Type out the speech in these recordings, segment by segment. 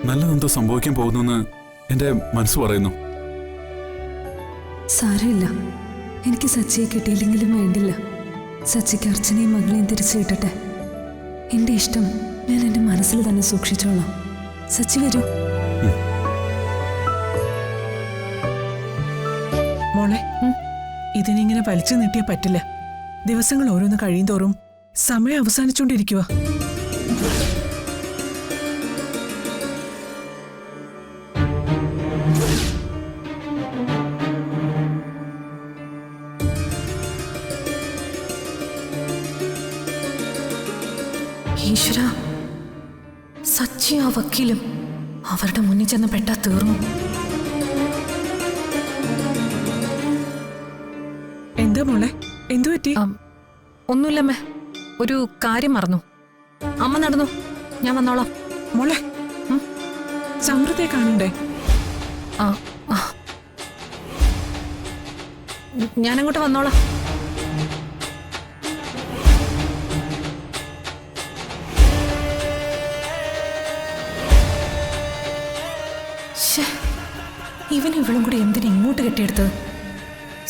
നല്ലതെന്തോ സംഭവിക്കാൻ പോകുന്നെന്ന് എന്റെ മനസ്സ് പറയുന്നു. സാരമില്ല, എനിക്ക് സച്ചിയെ കിട്ടിയില്ലെങ്കിലും വേണ്ടില്ല. സച്ചിക്ക് അർച്ചനയും മകളെയും തിരിച്ചു കിട്ടട്ടെ. എന്റെ ഇഷ്ടം ഞാൻ എന്റെ മനസ്സിൽ തന്നെ സൂക്ഷിച്ചോളാം. സച്ചി വരൂ. മോളെ, ഇതിനിങ്ങനെ വലിച്ചു നീട്ടിയാ പറ്റില്ല. ദിവസങ്ങൾ ഓരോന്ന് കഴിയുന്തോറും സമയം അവസാനിച്ചുകൊണ്ടിരിക്കുക. ഈശ്വര, സച്ചി ആ വക്കീലും അവരുടെ മുന്നിൽ ചെന്ന് പെട്ടാ തീർന്നു. എന്താ മോളെ, എന്തു പറ്റി? ഒന്നുമില്ലമ്മേ, ഒരു കാര്യം മറന്നു. അമ്മ നടന്നു, ഞാൻ വന്നോളാം. മോളെ, സമൃദ്ധയെ കാണണ്ടേ? ഞാനങ്ങോട്ട് വന്നോളാം. ഇവൻ ഇവളും കൂടി എന്തിനാ ഇങ്ങോട്ട് കെട്ടിയെടുത്തത്?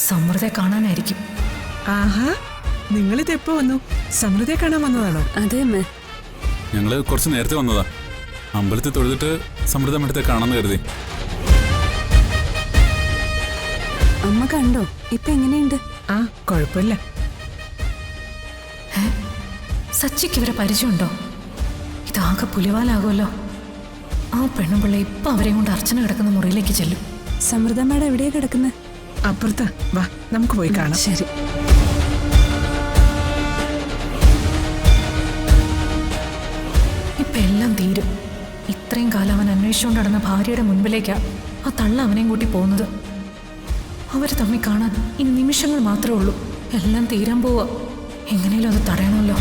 സമൃദ്ധയെ കാണാനായിരിക്കും. ആഹാ, നിങ്ങളിത് എപ്പോ വന്നു? സമൃദ്ധയെ കാണാൻ വന്നതാണോ? അതെ അമ്മേ, ഞങ്ങള് കുറച്ച് നേരത്തെ വന്നതാ. അമ്പലത്തിൽ തൊഴുതിട്ട് സമൃദ്ധ മേഡത്തെ കാണാന്ന് കരുതി. അമ്മ കണ്ടോ? ഇപ്പൊ എങ്ങനെയുണ്ട്? ആ, കുഴപ്പമില്ല. സച്ചിക്ക് ഇവരെ പരിചയമുണ്ടോ? ഇതാകെ പുലിവാലാകുമല്ലോ. ആ പെണ്ണുപിള്ള ഇപ്പൊ അവരെയും കൊണ്ട് അർച്ചന കിടക്കുന്ന മുറിയിലേക്ക് ചെല്ലും. സമൃദ്ധ മേഡം എവിടെയാ കിടക്കുന്നത്? അപ്പുറത്താ, വാ നമുക്ക് പോയി കാണാം. ശരി. ഇപ്പൊ എല്ലാം തീരും. ഇത്രയും കാലം അവൻ അന്വേഷിച്ചുകൊണ്ട് നടന്ന ഭാര്യയുടെ മുൻപിലേക്കാ ആ തള്ള അവനെയും കൂട്ടി പോകുന്നത്. അവര് തമ്മിൽ കാണാൻ ഇനി നിമിഷങ്ങൾ മാത്രമേ ഉള്ളൂ. എല്ലാം തീരാൻ പോവാ. എങ്ങനെയും അത് തടയണമല്ലോ.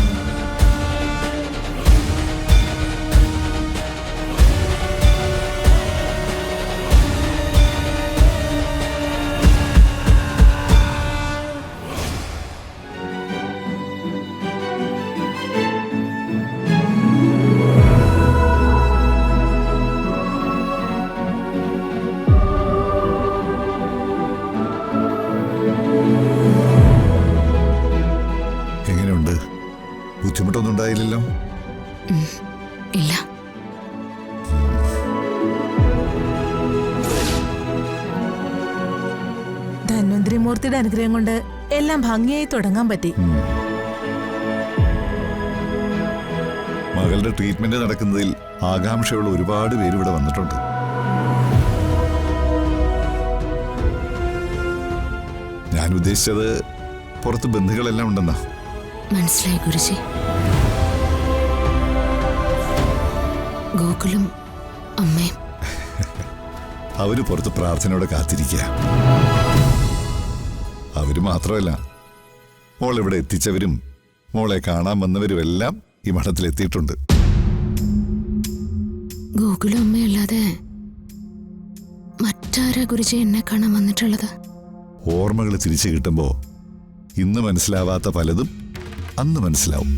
ബുദ്ധിമുട്ടൊന്നും ഉണ്ടായില്ലല്ലോ? ഇല്ല. ധന്വന്തരി മൂർത്തിയുടെ അനുഗ്രഹം കൊണ്ട് എല്ലാം ഭംഗിയായി തുടങ്ങാൻ പറ്റി. മകളുടെ ട്രീറ്റ്മെന്റ് നടക്കുന്നതിൽ ആകാംക്ഷയുള്ള ഒരുപാട് പേര് ഇവിടെ വന്നിട്ടുണ്ട്. ഞാൻ ഉദ്ദേശിച്ചത് പുറത്ത് ബന്ധുക്കളെല്ലാം ഉണ്ടെന്നാ. മനസ്സിലായി ഗുരുജി. ഗോകുലും അമ്മയും അവര് പുറത്ത് പ്രാർത്ഥനയോടെ കാത്തിരിക്കുക. അവര് മാത്രമല്ല, മോളിവിടെ എത്തിച്ചവരും മോളെ കാണാൻ വന്നവരും എല്ലാം ഈ മഠത്തിൽ എത്തിയിട്ടുണ്ട്. ഗോകുലും അമ്മയല്ലാതെ മറ്റാരാ ഗുരുജി എന്നെ കാണാൻ വന്നിട്ടുള്ളത്? ഓർമ്മകൾ തിരിച്ചു കിട്ടുമ്പോ ഇന്ന് മനസ്സിലാവാത്ത പലതും അന്ന് മനസ്സിലാവും.